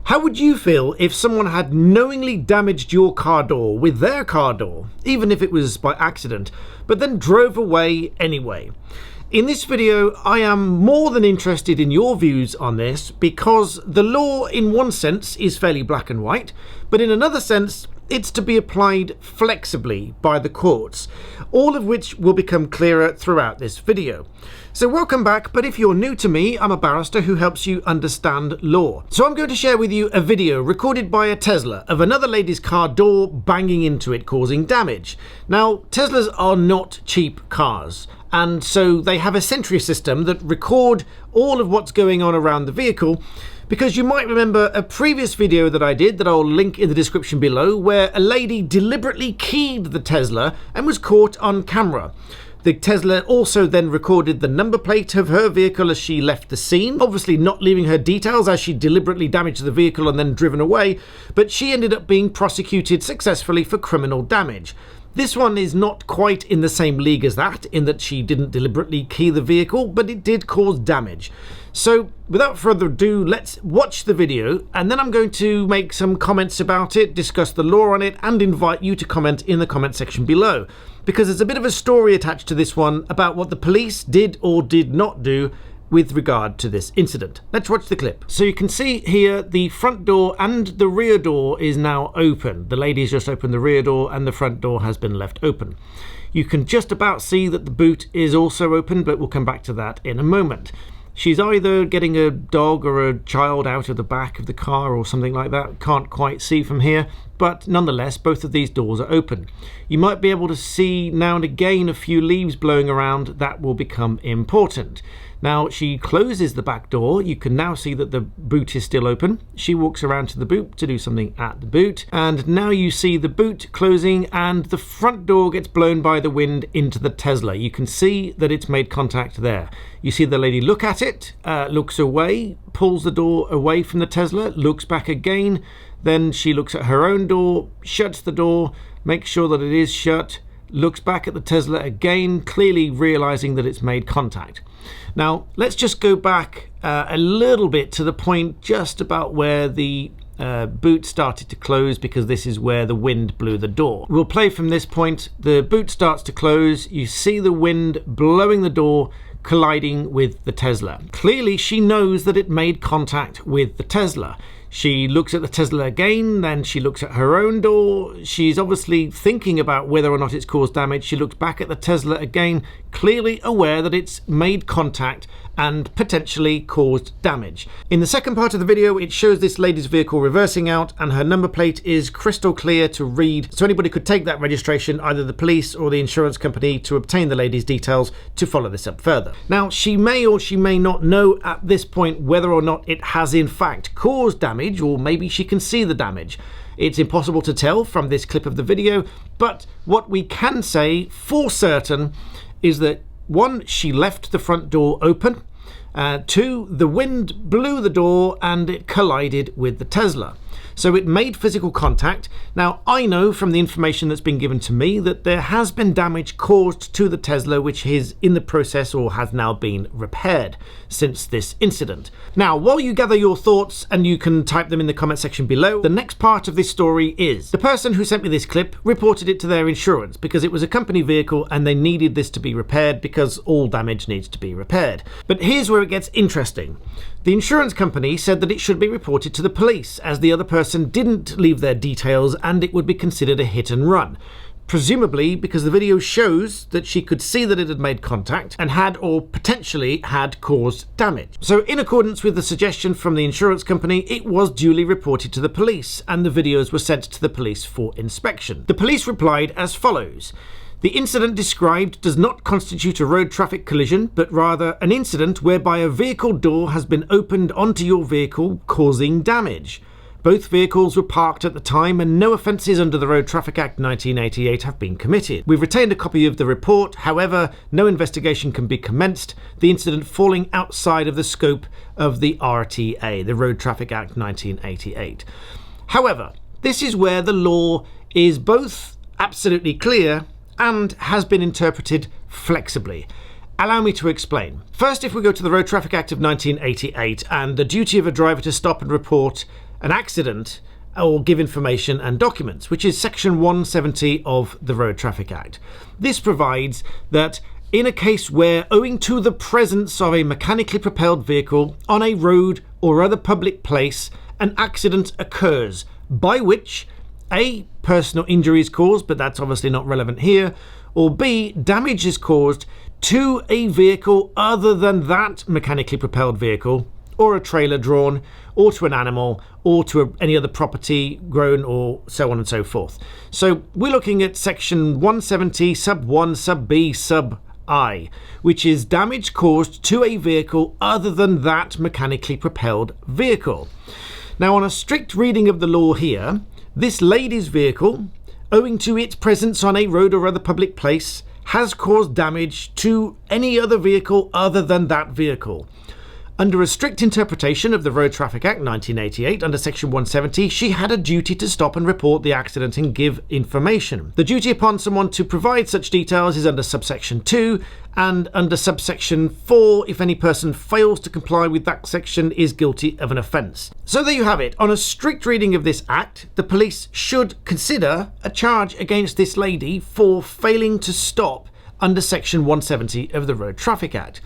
How would you feel if someone had knowingly damaged your car door with their car door, even if it was by accident, but then drove away anyway? In this video, I am more than interested in your views on this because the law in one sense is fairly black and white, but in another sense, it's to be applied flexibly by the courts, all of which will become clearer throughout this video. So welcome back, but if you're new to me, I'm a barrister who helps you understand law. So I'm going to share with you a video recorded by a Tesla of another lady's car door banging into it, causing damage. Now, Teslas are not cheap cars, and so they have a Sentry system that record all of what's going on around the vehicle, because you might remember a previous video that I did that I'll link in the description below, where a lady deliberately keyed the Tesla and was caught on camera. The Tesla also then recorded the number plate of her vehicle as she left the scene, obviously not leaving her details as she deliberately damaged the vehicle and then driven away, but she ended up being prosecuted successfully for criminal damage. This one is not quite in the same league as that, in that she didn't deliberately key the vehicle, but it did cause damage. So without further ado, let's watch the video, and then I'm going to make some comments about it, discuss the law on it, and invite you to comment in the comment section below, because there's a bit of a story attached to this one about what the police did or did not do with regard to this incident. Let's watch the clip. So you can see here the front door and the rear door is now open. The lady's just opened the rear door and the front door has been left open. You can just about see that the boot is also open, but we'll come back to that in a moment. She's either getting a dog or a child out of the back of the car or something like that. Can't quite see from here, but nonetheless, both of these doors are open. You might be able to see now and again a few leaves blowing around. That will become important. Now, she closes the back door. You can now see that the boot is still open. She walks around to the boot to do something at the boot. And now you see the boot closing and the front door gets blown by the wind into the Tesla. You can see that it's made contact there. You see the lady look at it, looks away, pulls the door away from the Tesla, looks back again. Then she looks at her own door, shuts the door, makes sure that it is shut, looks back at the Tesla again, clearly realizing that it's made contact. Now, let's just go back a little bit to the point just about where the boot started to close, because this is where the wind blew the door. We'll play from this point. The boot starts to close. You see the wind blowing the door, colliding with the Tesla. Clearly, she knows that it made contact with the Tesla. She looks at the Tesla again, then she looks at her own door. She's obviously thinking about whether or not it's caused damage. She looks back at the Tesla again, clearly aware that it's made contact and potentially caused damage. In the second part of the video, it shows this lady's vehicle reversing out and her number plate is crystal clear to read. So anybody could take that registration, either the police or the insurance company, to obtain the lady's details to follow this up further. Now, she may or she may not know at this point whether or not it has in fact caused damage, or maybe she can see the damage. It's impossible to tell from this clip of the video, but what we can say for certain is that 1, she left the front door open. 2, the wind blew the door and it collided with the Tesla. So it made physical contact. Now, I know from the information that's been given to me that there has been damage caused to the Tesla, which is in the process or has now been repaired since this incident. Now, while you gather your thoughts, and you can type them in the comment section below, the next part of this story is the person who sent me this clip reported it to their insurance because it was a company vehicle and they needed this to be repaired because all damage needs to be repaired. But here's where it gets interesting. The insurance company said that it should be reported to the police, as the other person didn't leave their details and it would be considered a hit and run. Presumably because the video shows that she could see that it had made contact and had or potentially had caused damage. So in accordance with the suggestion from the insurance company, it was duly reported to the police and the videos were sent to the police for inspection. The police replied as follows: "The incident described does not constitute a road traffic collision, but rather an incident whereby a vehicle door has been opened onto your vehicle, causing damage. Both vehicles were parked at the time and no offences under the Road Traffic Act 1988 have been committed. We've retained a copy of the report, however, no investigation can be commenced, the incident falling outside of the scope of the RTA, the Road Traffic Act 1988. However, this is where the law is both absolutely clear and has been interpreted flexibly. Allow me to explain. First, if we go to the Road Traffic Act of 1988 and the duty of a driver to stop and report an accident or give information and documents, which is section 170 of the Road Traffic Act. This provides that in a case where, owing to the presence of a mechanically propelled vehicle on a road or other public place, an accident occurs by which A, personal injury is caused, but that's obviously not relevant here, or B, damage is caused to a vehicle other than that mechanically propelled vehicle, or a trailer drawn, or to an animal, or to any other property grown, or so on and so forth. So we're looking at section 170 sub 1 sub B sub I, which is damage caused to a vehicle other than that mechanically propelled vehicle. Now, on a strict reading of the law here, this lady's vehicle, owing to its presence on a road or other public place, has caused damage to any other vehicle other than that vehicle. Under a strict interpretation of the Road Traffic Act 1988, under section 170, she had a duty to stop and report the accident and give information. The duty upon someone to provide such details is under subsection 2, and under subsection 4, if any person fails to comply with that section, is guilty of an offence. So there you have it. On a strict reading of this act, the police should consider a charge against this lady for failing to stop under section 170 of the Road Traffic Act.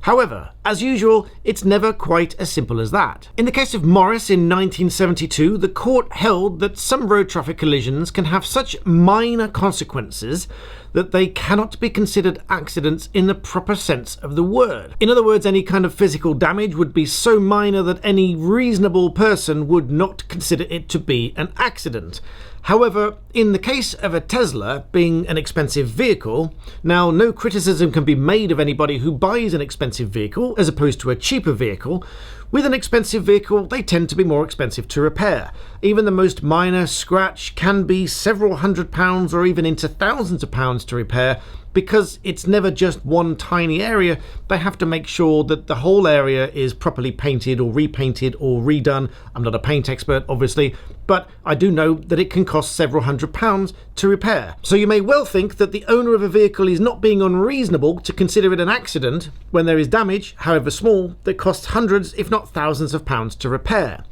However, as usual, it's never quite as simple as that. In the case of Morris in 1972, the court held that some road traffic collisions can have such minor consequences that they cannot be considered accidents in the proper sense of the word. In other words, any kind of physical damage would be so minor that any reasonable person would not consider it to be an accident. However, in the case of a Tesla being an expensive vehicle, now no criticism can be made of anybody who buys an expensive vehicle as opposed to a cheaper vehicle. With an expensive vehicle, they tend to be more expensive to repair. Even the most minor scratch can be several £100s or even into thousands of pounds to repair, because it's never just one tiny area. They have to make sure that the whole area is properly painted or repainted or redone. I'm not a paint expert, obviously, but I do know that it can cost several £100s to repair. So you may well think that the owner of a vehicle is not being unreasonable to consider it an accident when there is damage, however small, that costs hundreds, if not thousands of pounds to repair.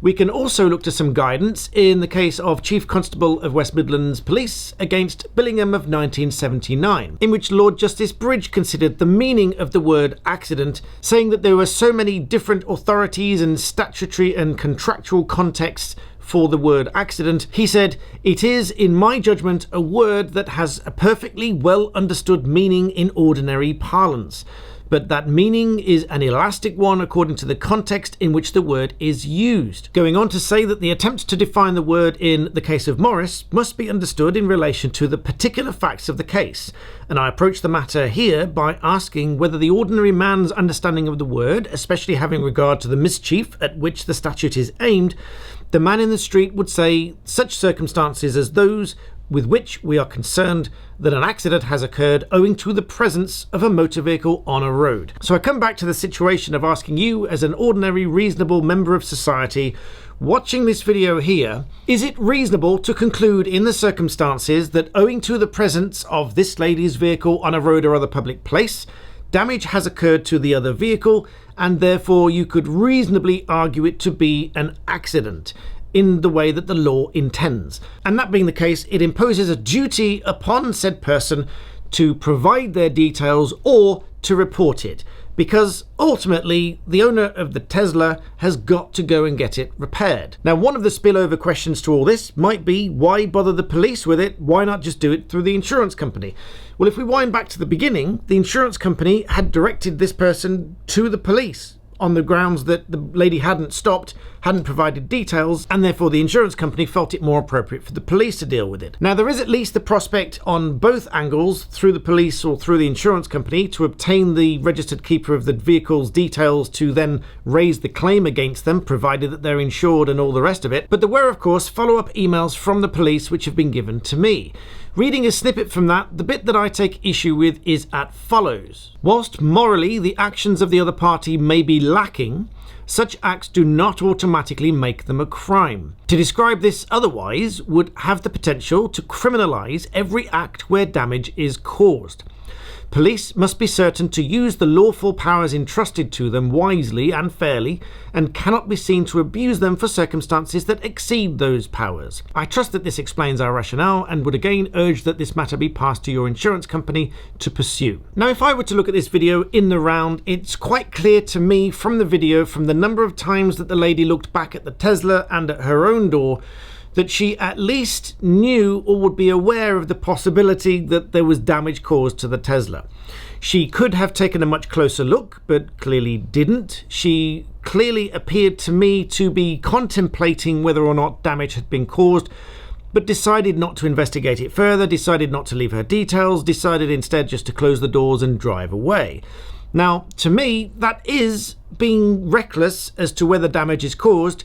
We can also look to some guidance in the case of Chief Constable of West Midlands Police against Billingham of 1979, in which Lord Justice Bridge considered the meaning of the word accident, saying that there were so many different authorities and statutory and contractual contexts for the word accident. He said, "It is, in my judgment, a word that has a perfectly well understood meaning in ordinary parlance, but that meaning is an elastic one according to the context in which the word is used." Going on to say that the attempt to define the word in the case of Morris must be understood in relation to the particular facts of the case. And I approach the matter here by asking whether the ordinary man's understanding of the word, especially having regard to the mischief at which the statute is aimed, the man in the street would say such circumstances as those with which we are concerned that an accident has occurred owing to the presence of a motor vehicle on a road. So I come back to the situation of asking you, as an ordinary, reasonable member of society, watching this video here, is it reasonable to conclude in the circumstances that owing to the presence of this lady's vehicle on a road or other public place, damage has occurred to the other vehicle, and therefore you could reasonably argue it to be an accident in the way that the law intends? And that being the case, it imposes a duty upon said person to provide their details or to report it, because ultimately the owner of the Tesla has got to go and get it repaired. Now, one of the spillover questions to all this might be, why bother the police with it? Why not just do it through the insurance company? Well, if we wind back to the beginning, the insurance company had directed this person to the police on the grounds that the lady hadn't stopped, hadn't provided details, and therefore the insurance company felt it more appropriate for the police to deal with it. Now, there is at least the prospect on both angles, through the police or through the insurance company, to obtain the registered keeper of the vehicle's details to then raise the claim against them, provided that they're insured and all the rest of it. But there were, of course, follow-up emails from the police which have been given to me. Reading a snippet from that, the bit that I take issue with is as follows. Whilst morally the actions of the other party may be lacking, Such acts do not automatically make them a crime. To describe this otherwise would have the potential to criminalise every act where damage is caused. Police must be certain to use the lawful powers entrusted to them wisely and fairly, and cannot be seen to abuse them for circumstances that exceed those powers. I trust that this explains our rationale, and would again urge that this matter be passed to your insurance company to pursue. Now, if I were to look at this video in the round, it's quite clear to me from the video, from the number of times that the lady looked back at the Tesla and at her own door, that she at least knew or would be aware of the possibility that there was damage caused to the Tesla. She could have taken a much closer look, but clearly didn't. She clearly appeared to me to be contemplating whether or not damage had been caused, but decided not to investigate it further, decided not to leave her details, decided instead just to close the doors and drive away. Now, to me, that is being reckless as to whether damage is caused,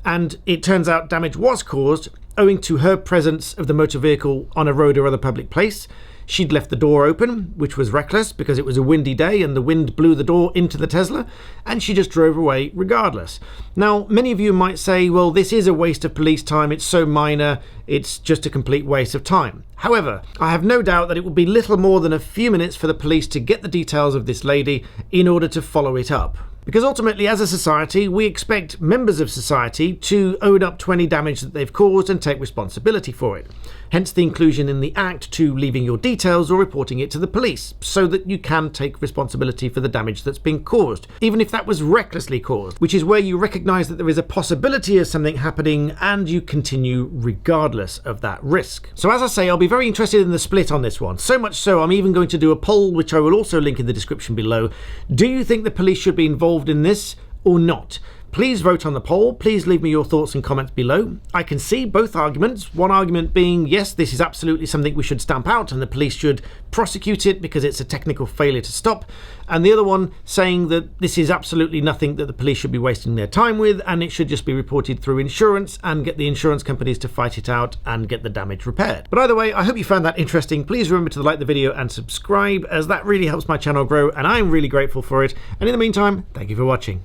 and it turns out damage was caused owing to her presence of the motor vehicle on a road or other public place. She'd left the door open, which was reckless because it was a windy day and the wind blew the door into the Tesla, and she just drove away regardless. Now, many of you might say, well, this is a waste of police time, it's so minor, it's just a complete waste of time. However, I have no doubt that it would be little more than a few minutes for the police to get the details of this lady in order to follow it up. Because ultimately, as a society, we expect members of society to own up to any damage that they've caused and take responsibility for it. Hence the inclusion in the Act to leaving your details or reporting it to the police, so that you can take responsibility for the damage that's been caused, even if that was recklessly caused, which is where you recognise that there is a possibility of something happening and you continue regardless of that risk. So as I say, I'll be very interested in the split on this one. So much so, I'm even going to do a poll, which I will also link in the description below. Do you think the police should be involved in this or not? Please vote on the poll. Please leave me your thoughts and comments below. I can see both arguments. One argument being, yes, this is absolutely something we should stamp out and the police should prosecute it because it's a technical failure to stop. And the other one saying that this is absolutely nothing that the police should be wasting their time with, and it should just be reported through insurance and get the insurance companies to fight it out and get the damage repaired. But either way, I hope you found that interesting. Please remember to like the video and subscribe, as that really helps my channel grow and I'm really grateful for it. And in the meantime, thank you for watching.